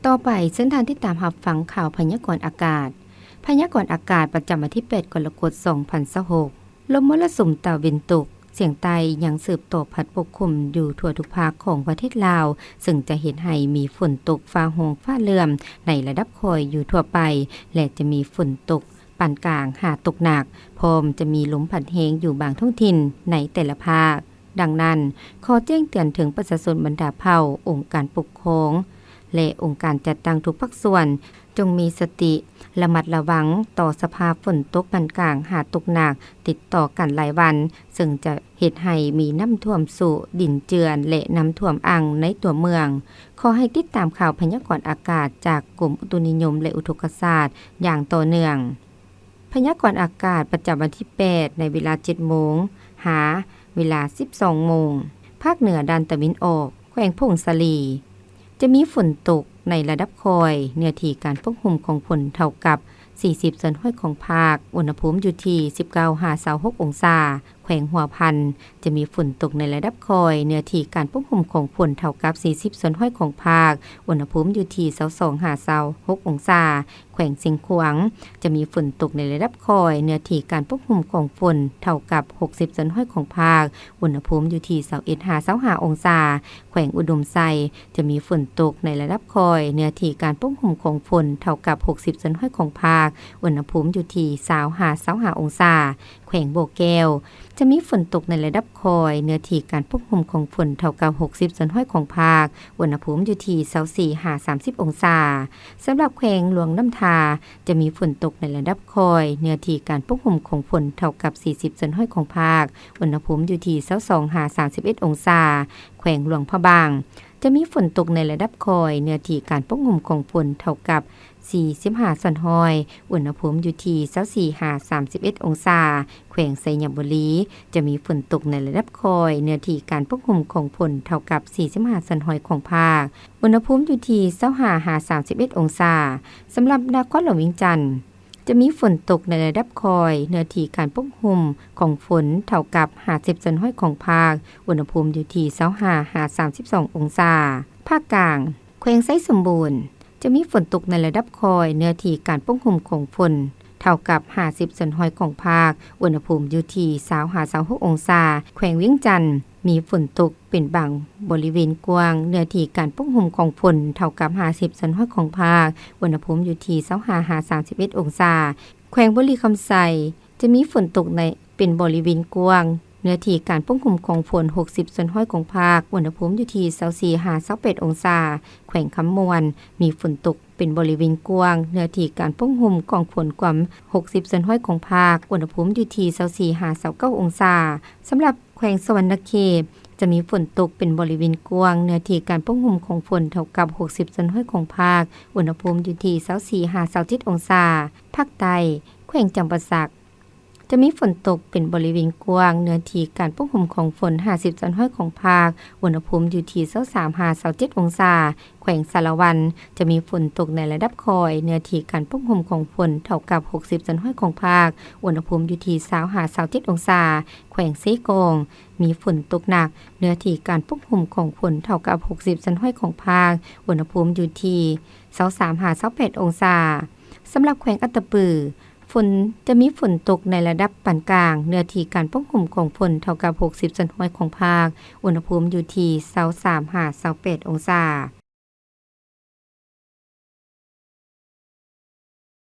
ต่อไปเส้นทางที่ตามรับฟังข่าวพยากรณ์อากาศพยากรณ์อากาศประจำวันที่8กรกฎาคม2026ลมมรสุมตะวันตกเฉียงใต้ยังสืบต่อพัดปกคลุมอยู่ทั่วทุกภาคของประเทศลาวซึ่งจะเห็นให้มีฝนตกฟ้าโฮงฟ้าเหลื่อมในระดับคอยอยู่ทั่วไปและจะมีฝนตกปานกลางหาตกหนักพร้อมจะมีลมพัดแรงอยู่บางท้องถิ่นในแต่ละภาคดังนั้นขอแจ้งเตือนถึงประชาชนบรรดาเผ่าองค์การปกครองและองค์การจัดตั้งทุกภาคส่วนจงมีสติระมัดระวังต่อสภาพฝนตกปานกลางหาตกหนักติดต่อกันหลายวันซึ่งจะเฮ็ดให้มีน้ำท่วมสู่ดินเจือนและน้ำท่วมอ่างในตัวเมืองขอให้ติดตามข่าวพยากรณ์อากาศจากกรมอุตุนิยมและอุทกศาสตร์อย่างต่อเนื่องพยากรณ์อากาศประจำวันที่8ในเวลา 7 โมงหาเวลา 12 โมงภาคเหนือด้านตะวันออกแขวงพงสาลีจะมีฝนตกในระดับคอยเนื้อที่การปกคลุมของฝนเท่ากับ40ส่วนห้อยของภาคอุณหภูมิอยู่ที่ 19-26 องศาแขวงหัวพันจะมีฝนตกในระดับคอยเนื้อที่การปกคลุมของฝนเท่ากับ40ส่วนห้อยของภาคอุณหภูมิอยู่ที่ 22-26 องศาแขวงสิงขวางจะมีฝนตกในระดับคอยเนื้อที่การปกคลุมของฝนเท่ากับ60ส่วนห้อยของภาคอุณหภูมิอยู่ที่ 21-25 องศาแขวงอุดมไซจะมีฝนตกในระดับคอยเนื้อที่การปกคลุมของฝนเท่ากับ60ส่วนห้อยของภาคอุณหภูมิอยู่ที่20-25 องศาแขวงโบแก้วจะมีฝนตกในระดับคอยเนื้อที่การปกคลุมของฝนเท่ากับ60ส่วนห้อยของภาคอุณหภูมิอยู่ที่24-30 องศาสำหรับแขวงหลวงน้ำทาจะมีฝนตกในระดับคอยเนื้อที่การปกคลุมของฝนเท่ากับ40ส่วนห้อยของภาคอุณหภูมิอยู่ที่22-31 องศาแขวงหลวงพะบางจะมีฝนตกในระดับคอยเนื้อที่การปกคลุมของฝนเท่ากับ45ส่วนห้อยอุณหภูมิอยู่ที่24-31 องศาแขวงไสยบุรีจะมีฝนตกในระดับคอยเนื้อที่การปกคลุมของฝนเท่ากับ45ส่วนห้อยของภาคอุณหภูมิอยู่ที่25-31 องศาสำหรับนครหลวงวิงจันทน์จะมีฝนตกในระดับคอยเนื้อที่การปกคลุมของฝนเท่ากับ50ส่วนห้อยของภาคอุณหภูมิอยู่ที่25-32 องศาภาคกลางแขวงไสสมบูรณ์จะมีฝนตกในระดับคอยเนื้อที่การปกคลุมของฝนเท่ากับ50ส่วนห้อยของภาคอุณหภูมิอยู่ที่20-26 องศาแขวงเวียงจันทน์มีฝนตกเป็นบางบริเวณกว้างเนื้อที่การปกคลุมของฝนเท่ากับ50ส่วนห้อยของภาคอุณหภูมิอยู่ที่25-31 องศาแขวงบุรีคำไซจะมีฝนตกในเป็นบริเวณกว้างเนื้อที่การปกคลุมของฝน60ส่วนห้อยของภาคอุณหภูมิอยู่ที่24-28 องศาแขวงคำมวนมีฝนตกเป็นบริเวณกว้างเนื้อที่การปกคลุมของฝนกว่า60ส่วนห้อยของภาคอุณหภูมิอยู่ที่24-29 องศาสำหรับแขวงสวรรณเขตจะมีฝนตกเป็นบริเวณกว้างเนื้อที่การปกคลุมของฝนเท่ากับ60ส่วนห้อยของภาคอุณหภูมิอยู่ที่24-27 องศาภาคใต้แขวงจำปาสักจะมีฝนตกเป็นบริเวณกว้างเนื้อที่การปกคลุมของฝน50ส่วนห้อยของภาคอุณหภูมิอยู่ที่23-27 องศาแขวงสารวันจะมีฝนตกในระดับคอยเนื้อที่การปกคลุมของฝนเท่ากับ60ส่วนห้อยของภาคอุณหภูมิอยู่ที่20-27 องศาแขวงเซกงมีฝนตกหนักเนื้อที่การปกคลุมของฝนเท่ากับ60ส่วนห้อยของภาคอุณหภูมิอยู่ที่23-28 องศาสำหรับแขวงอัตตปือฝนจะมีฝนตกในระดับปานกลางเนื้อที่การปกคลุมของฝนเท่ากับ60ส่วนห้อยของภาคอุณหภูมิอยู่ที่23-28 องศา